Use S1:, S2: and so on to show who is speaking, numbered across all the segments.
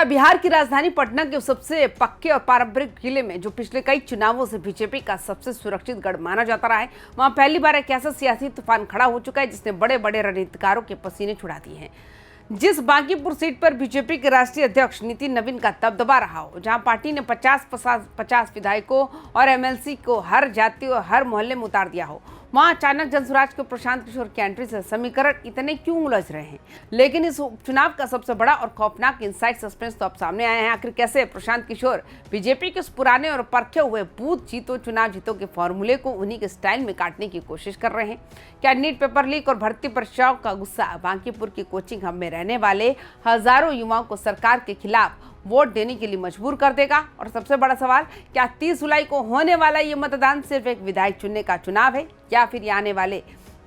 S1: क्या बिहार की राजधानी पटना के सबसे पक्के और पारंपरिक किले में, जो पिछले कई चुनावों से बीजेपी का सबसे सुरक्षित गढ़ माना जाता रहा है, वहां पहली बार एक ऐसा सियासी तूफान खड़ा हो चुका है जिसने बड़े बड़े रणनीतिकारों के पसीने छुड़ा दिए हैं। जिस बांकीपुर सीट पर बीजेपी के राष्ट्रीय अध्यक्ष नितिन नवीन का दबदबा रहा हो, जहां पार्टी ने 50 विधायकों और एमएलसी को हर जाति और हर मोहल्ले में उतार दिया हो, वहां अचानक जनसुराज के प्रशांत किशोर की एंट्री से समीकरण इतने क्यों उलझ रहे हैं। लेकिन इस उपचुनाव का सबसे बड़ा और खौफनाक इनसाइड सस्पेंस तो अब सामने आए हैं। आखिर कैसे प्रशांत किशोर बीजेपी के उस पुराने और परखे हुए बूथ जीतो चुनाव जीतो के फॉर्मूले को उन्हीं के स्टाइल में काटने की कोशिश कर रहे हैं। क्या नीट पेपर लीक और भर्ती परीक्षाओं का गुस्सा बांकीपुर की कोचिंग हब में रहने वाले हजारों युवाओं को सरकार के खिलाफ वोट देने के लिए मजबूर कर देगा? और सबसे बड़ा सवाल, क्या 30 जुलाई को होने वाला ये मतदान सिर्फ एक विधायक चुनने का चुनाव है, या फिर ये आने वाले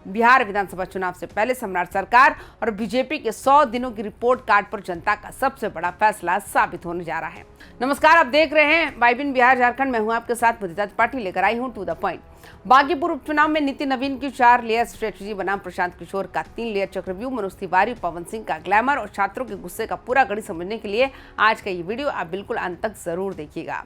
S1: बिहार विधानसभा चुनाव से पहले सम्राट सरकार और बीजेपी के 100 दिनों की रिपोर्ट कार्ड पर जनता का सबसे बड़ा फैसला साबित होने जा रहा है। नमस्कार, आप देख रहे हैं वाइबिन बिहार झारखंड। मैं हूं आपके साथ मुदिता त्रिपाठी, लेकर आई हूं टू द पॉइंट। बांकीपुर उपचुनाव में नितिन नवीन की 4 लेयर स्ट्रेटेजी बनाम प्रशांत किशोर का 3 लेयर चक्रव्यूह, मनोज तिवारी, पवन सिंह का ग्लैमर और छात्रों के गुस्से का पूरा गणित समझने के लिए आज का ये वीडियो आप बिल्कुल अंत तक जरूर देखिएगा।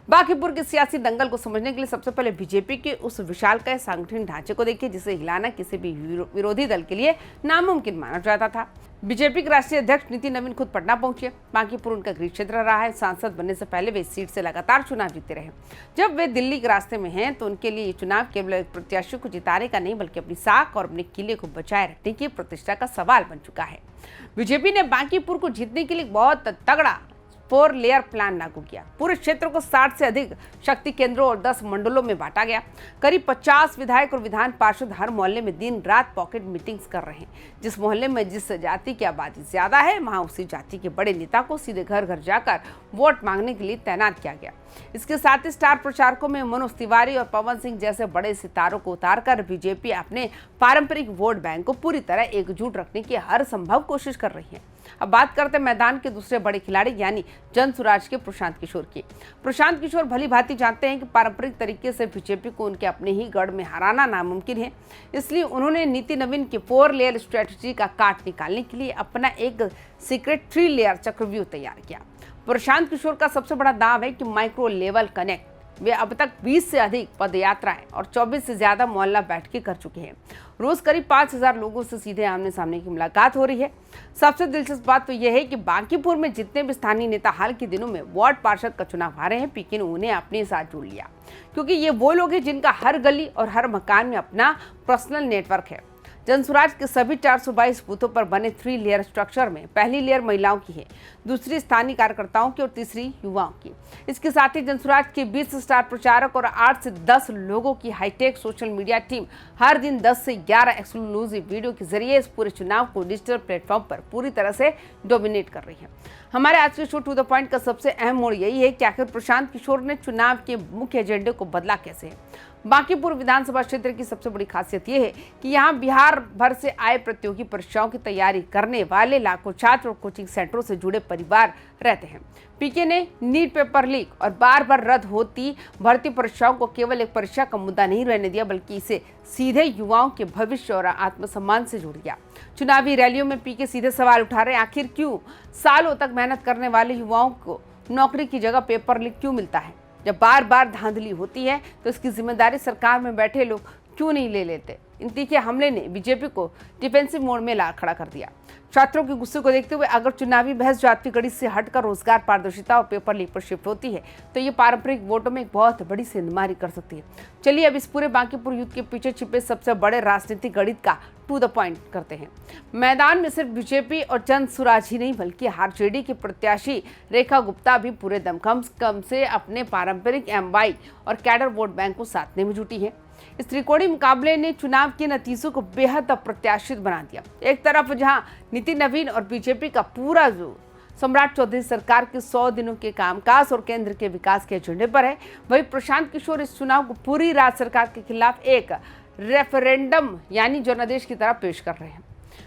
S1: बांकीपुर के सियासी दंगल को समझने के लिए सबसे पहले बीजेपी के उस विशालकाय सांगठनिक ढांचे को देखिए जिसे हिलाना किसी भी विरोधी दल के लिए नामुमकिन माना जाता था। बीजेपी के राष्ट्रीय अध्यक्ष नितिन नवीन खुद पटना पहुंचे। बांकीपुर उनका गृह क्षेत्र रहा है। सांसद बनने से पहले वे इस सीट से लगातार चुनाव जीतते रहे। जब वे दिल्ली के रास्ते में हैं तो उनके लिए ये चुनाव केवल एक प्रत्याशी को जिताने का नहीं, बल्कि अपनी साख और अपने किले को बचाए रखने की प्रतिष्ठा का सवाल बन चुका है। बीजेपी ने बांकीपुर को जीतने के लिए बहुत तगड़ा 4 लेयर प्लान लागू किया। पूरे क्षेत्र को 60 से अधिक शक्ति केंद्रों और 10 मंडलों में बांटा गया। करीब 50 विधायक और विधान पार्षद हर मोहल्ले में दिन रात पॉकेट मीटिंग्स कर रहे हैं। जिस मोहल्ले में जिस जाति की आबादी ज्यादा है, वहां उसी जाति के बड़े नेता को सीधे घर घर जाकर वोट मांगने के लिए तैनात किया गया। इसके साथ ही स्टार प्रचारकों में मनोज तिवारी और पवन सिंह जैसे बड़े सितारों को उतारकर बीजेपी अपने पारंपरिक वोट बैंक को पूरी तरह एकजुट रखने की हर संभव कोशिश कर रही है। अब बात करते हैं मैदान के दूसरे बड़े खिलाड़ी यानी जनसुराज के प्रशांत किशोर की। प्रशांत किशोर भली भांति जानते हैं कि पारंपरिक तरीके से बीजेपी को उनके अपने ही गढ़ में हराना नामुमकिन है। इसलिए उन्होंने नितिन नवीन की 4 लेयर स्ट्रेटेजी का काट निकालने के लिए अपना एक सीक्रेट 3 लेयर चक्रव्यूह तैयार किया। प्रशांत किशोर का सबसे बड़ा दाव है कि माइक्रो लेवल कनेक्ट। वे अब तक 20 से अधिक पदयात्राएं और 24 से ज्यादा मोहल्ला बैठकें कर चुके हैं। रोज करीब 5000 लोगों से सीधे आमने सामने की मुलाकात हो रही है। सबसे दिलचस्प बात तो यह है कि बांकीपुर में जितने भी स्थानीय नेता हाल के दिनों में वार्ड पार्षद का चुनाव हारे हैं, पीके ने उन्हें अपने साथ जोड़ लिया, क्योंकि ये वो लोग हैं जिनका हर गली और हर मकान में अपना पर्सनल नेटवर्क है। जनसुराज के सभी 422 बूथों पर बने 3 लेयर स्ट्रक्चर में पहली लेयर महिलाओं की है, दूसरी स्थानीय कार्यकर्ताओं की और तीसरी युवाओं की। इसके साथ ही जनसुराज के 20 स्टार प्रचारक और 8 से 10 लोगों की हाईटेक सोशल मीडिया टीम हर दिन 10 से 11 एक्सक्लूसिव वीडियो के जरिए इस पूरे चुनाव को डिजिटल प्लेटफॉर्म पर पूरी तरह से डोमिनेट कर रही है। हमारे आज के शो टू द पॉइंट का सबसे अहम मोड़ यही है कि आखिर प्रशांत किशोर ने चुनाव के मुख्य एजेंडे को बदला कैसे है। बांकीपुर विधानसभा क्षेत्र की सबसे बड़ी खासियत यह है कि यहाँ बिहार भर से आए प्रतियोगी परीक्षाओं की तैयारी करने वाले लाखों छात्र और कोचिंग सेंटरों से जुड़े परिवार रहते हैं। पीके ने नीट पेपर लीक और बार बार रद्द होती भर्ती परीक्षाओं को केवल एक परीक्षा का मुद्दा नहीं रहने दिया, बल्कि इसे सीधे युवाओं के भविष्य और आत्मसम्मान से जुड़ गया। चुनावी रैलियों में पीके सीधे सवाल उठा रहे, आखिर क्यों सालों तक मेहनत करने वाले युवाओं को नौकरी की जगह पेपर लीक क्यों मिलता है? जब बार बार धांधली होती है तो इसकी जिम्मेदारी सरकार में बैठे लोग क्यों नहीं ले लेते? इन तीखे हमले ने बीजेपी को डिफेंसिव मोड में ला खड़ा कर दिया। छात्रों के गुस्से को देखते हुए अगर चुनावी बहस जाति गणित से हटकर रोजगार, पारदर्शिता और पेपर लीक पर शिफ्ट होती है तो ये पारंपरिक वोटों में एक बहुत बड़ी सेंधमारी कर सकती है। चलिए अब इस पूरे बांकीपुर युद्ध के पीछे छिपे सबसे बड़े राजनीतिक गणित का टू द पॉइंट करते हैं। मैदान में सिर्फ बीजेपी और जनसुराज ही नहीं, बल्कि आरजेडी की प्रत्याशी रेखा गुप्ता भी पूरे दमखम से अपने पारंपरिक एमवाई और कैडर वोट बैंक को साधने में जुटी है। इस त्रिकोणीय मुकाबले ने चुनाव के नतीजों को बेहद अप्रत्याशित बना दिया। एक तरफ जहां नितिन नवीन और बीजेपी का पूरा जोर सम्राट चौधरी सरकार के 100 दिनों के कामकाज और केंद्र के विकास के एजेंडे पर है, वहीं प्रशांत किशोर इस चुनाव को पूरी राज्य सरकार के खिलाफ एक रेफरेंडम यानी जनादेश की तरह पेश कर रहे हैं।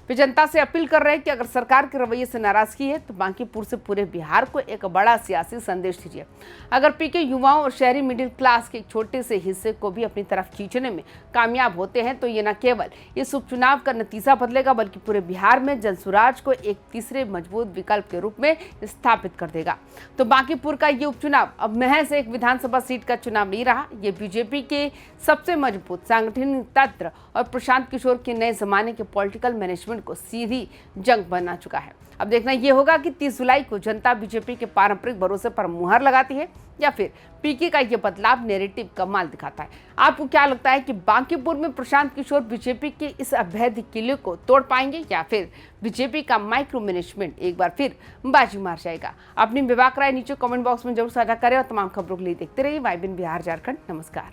S1: वे जनता से अपील कर रहे हैं कि अगर सरकार के रवैये से नाराजगी है तो बांकीपुर से पूरे बिहार को एक बड़ा सियासी संदेश दीजिए। अगर पीके युवाओं और शहरी मिडिल क्लास के एक छोटे से हिस्से को भी अपनी तरफ खींचने में कामयाब होते हैं तो ये न केवल इस उपचुनाव का नतीजा बदलेगा बल्कि पूरे बिहार में जनसुराज को एक तीसरे मजबूत विकल्प के रूप में स्थापित कर देगा। तो बांकीपुर का ये उपचुनाव अब महज एक विधानसभा सीट का चुनाव नहीं रहा, ये बीजेपी के सबसे मजबूत सांगठनिक तंत्र और प्रशांत किशोर के नए जमाने के पॉलिटिकल मैनेजमेंट को सीधी जंग बना चुका है। अब देखना यह होगा कि 30 जुलाई को जनता बीजेपी के पारंपरिक भरोसे पर मुहर लगाती है या फिर पीके का यह बदलाव नैरेटिव कमाल दिखाता है। आपको क्या लगता है कि बांकीपुर में प्रशांत किशोर बीजेपी के इस अवैध किले को तोड़ पाएंगे या फिर बीजेपी का माइक्रो मैनेजमेंट एक बार फिर बाजी मार जाएगा? अपनी बेबाक राय नीचे कमेंट बॉक्स में जरूर साझा करें और तमाम खबरों के लिए देखते रहिए YBN बिहार झारखंड। नमस्कार।